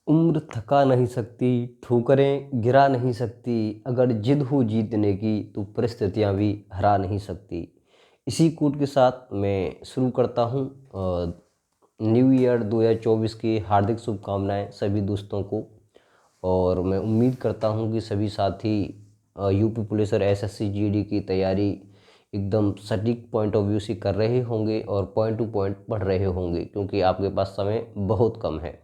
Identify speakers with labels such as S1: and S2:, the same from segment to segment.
S1: उम्र थका नहीं सकती, ठोकरें गिरा नहीं सकती, अगर जिद हो जीतने की तो परिस्थितियां भी हरा नहीं सकती। इसी कोट के साथ मैं शुरू करता हूं। न्यू ईयर 2024 की हार्दिक शुभकामनाएं सभी दोस्तों को। और मैं उम्मीद करता हूं कि सभी साथी यूपी पुलिस और एसएससी जीडी की तैयारी एकदम सटीक पॉइंट ऑफ व्यू से कर रहे होंगे और पॉइंट टू पॉइंट पढ़ रहे होंगे, क्योंकि आपके पास समय बहुत कम है।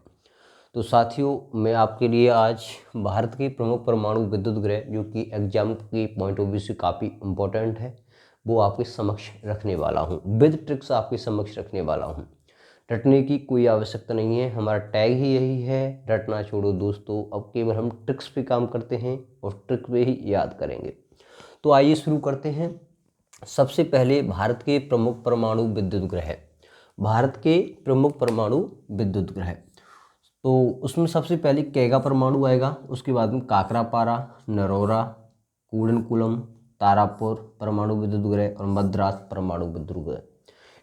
S1: तो साथियों, मैं आपके लिए आज भारत के प्रमुख परमाणु विद्युत गृह, जो कि एग्जाम की पॉइंट ऑफ व्यू से काफ़ी इम्पोर्टेंट है, वो आपके समक्ष रखने वाला हूँ। विद ट्रिक्स आपके समक्ष रखने वाला हूँ। रटने की कोई आवश्यकता नहीं है, हमारा टैग ही यही है, रटना छोड़ो दोस्तों। अब केवल हम ट्रिक्स पे काम करते हैं और ट्रिक पे ही याद करेंगे। तो आइए शुरू करते हैं। सबसे पहले भारत के प्रमुख परमाणु विद्युत गृह। भारत के प्रमुख परमाणु विद्युत गृह, तो उसमें सबसे पहले कैगा परमाणु आएगा, उसके बाद में काकरापारा, नरोरा, कूडनकुलम, तारापुर परमाणु विद्युत गृह और मद्रास परमाणु विद्युत गृह।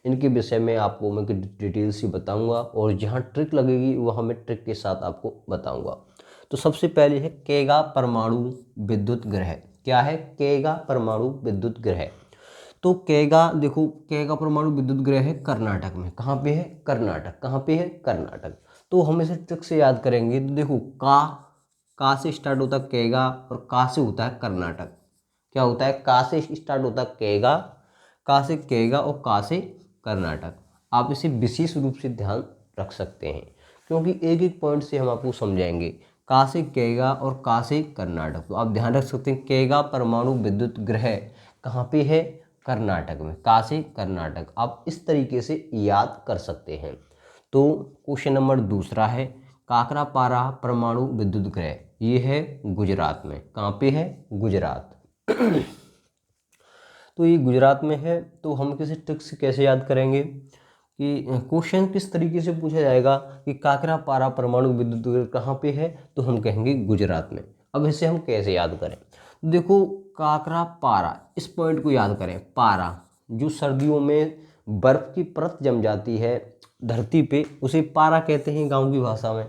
S1: इनके विषय में आपको मैं डिटेल से बताऊंगा, और जहां ट्रिक लगेगी वहां मैं ट्रिक के साथ आपको बताऊंगा। तो सबसे पहले है कैगा परमाणु विद्युत गृह। क्या है? कैगा परमाणु विद्युत गृह। तो कैगा, देखो, कैगा परमाणु विद्युत गृह है कर्नाटक में। कहाँ पे है? कर्नाटक। कहाँ पे है? कर्नाटक। तो हम इसे ट्रिक से याद करेंगे। तो देखो, का से स्टार्ट होता है कैगा, और का से होता है कर्नाटक। क्या होता है? का से स्टार्ट होता है कैगा, का से कैगा और का से कर्नाटक। आप इसे विशेष रूप से ध्यान रख सकते हैं, क्योंकि एक एक पॉइंट से हम आपको समझाएंगे। का से कैगा और का से कर्नाटक, तो आप ध्यान रख सकते हैं। कैगा परमाणु विद्युत गृह कहाँ पे है? कर्नाटक में। का से कर्नाटक, आप इस तरीके से याद कर सकते हैं। तो क्वेश्चन नंबर दूसरा है काकरापारा परमाणु विद्युत गृह। ये है गुजरात में। कहाँ पे है? गुजरात। तो ये गुजरात में है। तो हम किसी ट्रिक से कैसे याद करेंगे कि क्वेश्चन किस तरीके से पूछा जाएगा कि काकरापारा परमाणु विद्युत गृह कहाँ पे है, तो हम कहेंगे गुजरात में। अब इसे हम कैसे याद करें? देखो, काकरापारा, इस पॉइंट को याद करें। पारा, जो सर्दियों में बर्फ की परत जम जाती है धरती पे, उसे पारा कहते हैं गांव की भाषा में।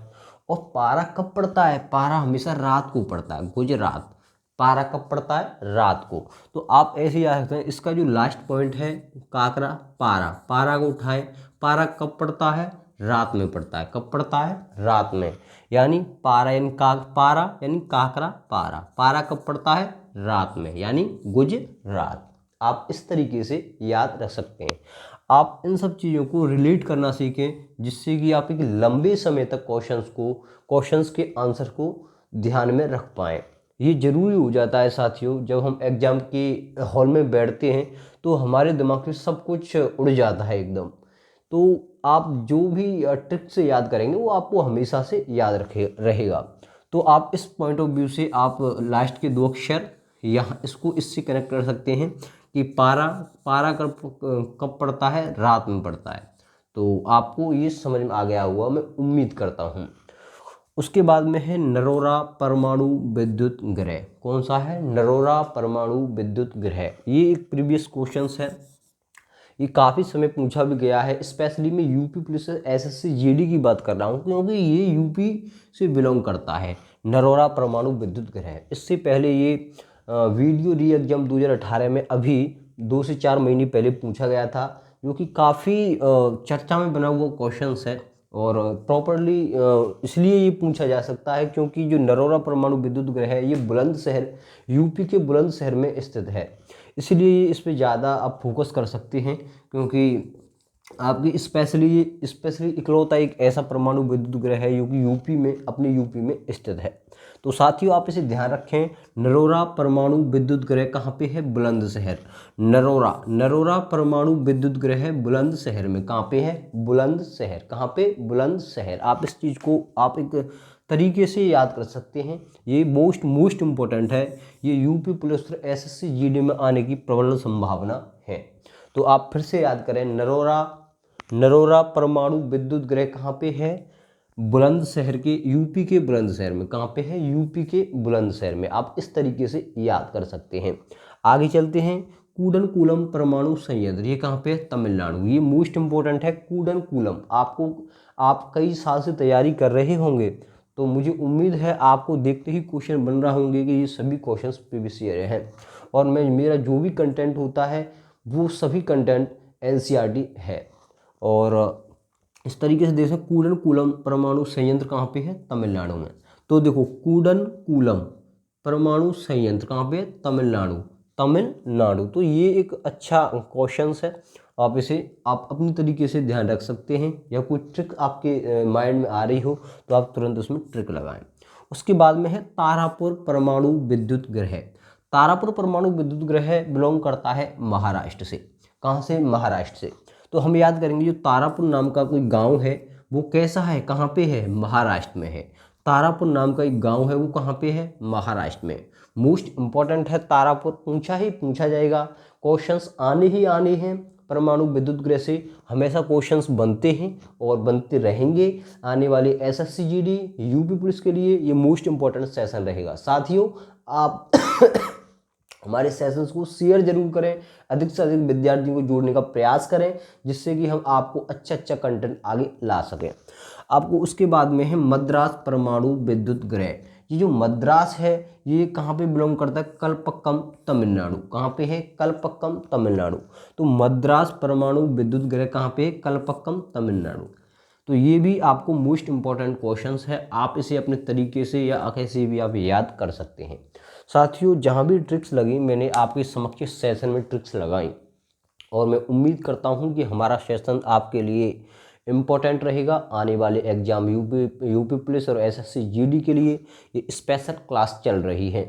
S1: और पारा कब पड़ता है? पारा हमेशा रात को पड़ता है। गुजरात। पारा कब पड़ता है? रात को। तो आप ऐसे याद रखते हैं, इसका जो लास्ट पॉइंट है काकरा पारा, पारा को उठाएं। पारा कब पड़ता है? रात में पड़ता है। कब पड़ता है? रात में। यानी पारा यानी पारा यानी काकरा पारा। पारा कब पड़ता है? रात में, यानी गुजरात। आप इस तरीके से याद रख सकते हैं। आप इन सब चीज़ों को रिलेट करना सीखें, जिससे कि आप एक लंबे समय तक क्वेश्चंस के आंसर को ध्यान में रख पाएँ। ये जरूरी हो जाता है साथियों, जब हम एग्जाम के हॉल में बैठते हैं तो हमारे दिमाग में सब कुछ उड़ जाता है एकदम। तो आप जो भी ट्रिक से याद करेंगे वो आपको हमेशा से याद रखे रहेगा। तो आप इस पॉइंट ऑफ व्यू से आप लास्ट के दो अक्षर यहाँ इसको इससे कनेक्ट कर सकते हैं कि पारा, पारा कब पड़ता है? रात में पड़ता है। तो आपको ये समझ में आ गया हुआ, मैं उम्मीद करता हूँ। उसके बाद में है नरोरा परमाणु विद्युत गृह। कौन सा है? नरोरा परमाणु विद्युत गृह। ये एक प्रीवियस क्वेश्चन है, ये काफ़ी समय पूछा भी गया है। स्पेशली मैं यूपी पुलिस एसएससी जीडी की बात कर रहा हूँ, क्योंकि ये यूपी से बिलोंग करता है। नरोरा परमाणु विद्युत गृह। इससे पहले ये वीडियो री एग्जाम 2018 में अभी 2 से 4 महीने पहले पूछा गया था, जो कि काफ़ी चर्चा में बना हुआ क्वेश्चन है। और प्रॉपरली इसलिए ये पूछा जा सकता है क्योंकि जो नरोरा परमाणु विद्युत गृह है ये बुलंदशहर, यूपी के बुलंदशहर में स्थित है। इसलिए इस पे ज़्यादा आप फोकस कर सकते हैं, क्योंकि आपकी स्पेशली इकलौता एक ऐसा परमाणु विद्युत गृह है जो कि यूपी में, अपने यूपी में स्थित है। तो साथियों, आप इसे ध्यान रखें। नरोरा परमाणु विद्युत गृह कहाँ पे है? बुलंदशहर। नरोरा परमाणु विद्युत गृह बुलंदशहर में। कहाँ पे है? बुलंदशहर। कहाँ पे? बुलंदशहर। आप इस चीज़ को आप एक तरीके से याद कर सकते हैं। ये मोस्ट इम्पोर्टेंट है। ये यूपी पुलिस और एसएससी जीडी में आने की प्रबल संभावना है। तो आप फिर से याद करें, नरोरा परमाणु विद्युत गृह कहाँ पे है? बुलंदशहर के, यूपी के बुलंदशहर में। कहाँ पे है? यूपी के बुलंदशहर में। आप इस तरीके से याद कर सकते हैं। आगे चलते हैं। कूडनकुलम परमाणु संयंत्र, ये कहाँ पे है? तमिलनाडु। ये मोस्ट इंपोर्टेंट है। कूडनकुलम, आप कई साल से तैयारी कर रहे होंगे तो मुझे उम्मीद है आपको देखते ही क्वेश्चन बन रहा होंगे कि ये सभी क्वेश्चंस प्रीवियस ईयर हैं, और मेरा जो भी कंटेंट होता है वो सभी कंटेंट एनसीईआरटी है। और इस तरीके से देख सकते कूडन कूलम परमाणु संयंत्र कहाँ पे है? तमिलनाडु में। तो देखो कूडन कूलम परमाणु संयंत्र कहाँ पे है? तमिलनाडु। तो ये एक अच्छा क्वेश्चन है, आप अपनी तरीके से ध्यान रख सकते हैं, या कोई ट्रिक आपके माइंड में आ रही हो तो आप तुरंत उसमें ट्रिक लगाएं। उसके बाद में है तारापुर परमाणु विद्युत गृह। तारापुर परमाणु विद्युत गृह बिलोंग करता है महाराष्ट्र से। कहाँ से? महाराष्ट्र से। तो हम याद करेंगे जो तारापुर नाम का कोई गांव है वो कैसा है, कहाँ पे है? महाराष्ट्र में है। तारापुर नाम का एक गांव है वो कहाँ पे है? महाराष्ट्र में। मोस्ट इंपॉर्टेंट है तारापुर, पूछा जाएगा, क्वेश्चंस आने ही आने हैं। परमाणु विद्युत गृह से हमेशा क्वेश्चंस बनते हैं और बनते रहेंगे। आने वाले एसएससी जीडी यूपी पुलिस के लिए ये मोस्ट इंपॉर्टेंट सेशन रहेगा। साथियों आप हमारे सेशंस को शेयर जरूर करें, अधिक से अधिक विद्यार्थियों को जोड़ने का प्रयास करें, जिससे कि हम आपको अच्छा कंटेंट आगे ला सकें। आपको उसके बाद में है मद्रास परमाणु विद्युत गृह। ये जो मद्रास है ये कहाँ पे बिलोंग करता है? कलपक्कम तमिलनाडु। कहाँ पे है? कलपक्कम तमिलनाडु। तो मद्रास परमाणु विद्युत गृह कहाँ पे है? कलपक्कम तमिलनाडु। तो ये भी आपको मोस्ट इंपॉर्टेंट क्वेश्चंस है, आप इसे अपने तरीके से या कैसे भी आप याद कर सकते हैं। साथियों जहाँ भी ट्रिक्स लगी मैंने आपके समक्ष सेशन में ट्रिक्स लगाई, और मैं उम्मीद करता हूँ कि हमारा सेशन आपके लिए इम्पोर्टेंट रहेगा। आने वाले एग्जाम यूपी पुलिस और एसएससी जीडी के लिए ये स्पेशल क्लास चल रही है।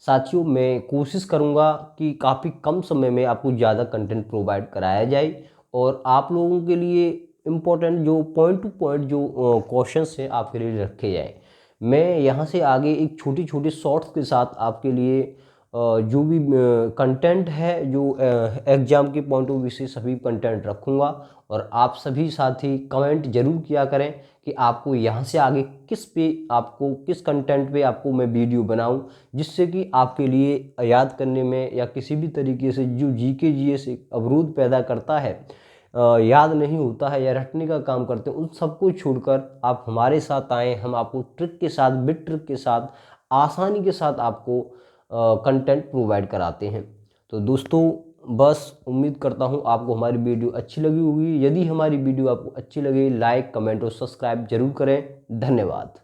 S1: साथियों मैं कोशिश करूँगा कि काफ़ी कम समय में आपको ज़्यादा कंटेंट प्रोवाइड कराया जाए, और आप लोगों के लिए इम्पोर्टेंट जो पॉइंट टू पॉइंट जो क्वेश्चंस हैं आपके लिए रखे जाए। मैं यहाँ से आगे एक छोटी शॉर्ट्स के साथ आपके लिए जो भी कंटेंट है जो एग्ज़ाम के पॉइंट ऑफ व्यू से सभी कंटेंट रखूँगा, और आप सभी साथी कमेंट जरूर किया करें कि आपको यहाँ से आगे किस कंटेंट पे आपको मैं वीडियो बनाऊं, जिससे कि आपके लिए याद करने में या किसी भी तरीके से जो जीके जीएस अवरोध पैदा करता है, याद नहीं होता है या रटने का काम करते हैं, उन सबको छोड़कर आप हमारे साथ आएँ। हम आपको ट्रिक के साथ, बिट ट्रिक के साथ, आसानी के साथ आपको कंटेंट प्रोवाइड कराते हैं। तो दोस्तों बस उम्मीद करता हूँ आपको हमारी वीडियो अच्छी लगी होगी। यदि हमारी वीडियो आपको अच्छी लगे लाइक, कमेंट और सब्सक्राइब जरूर करें। धन्यवाद।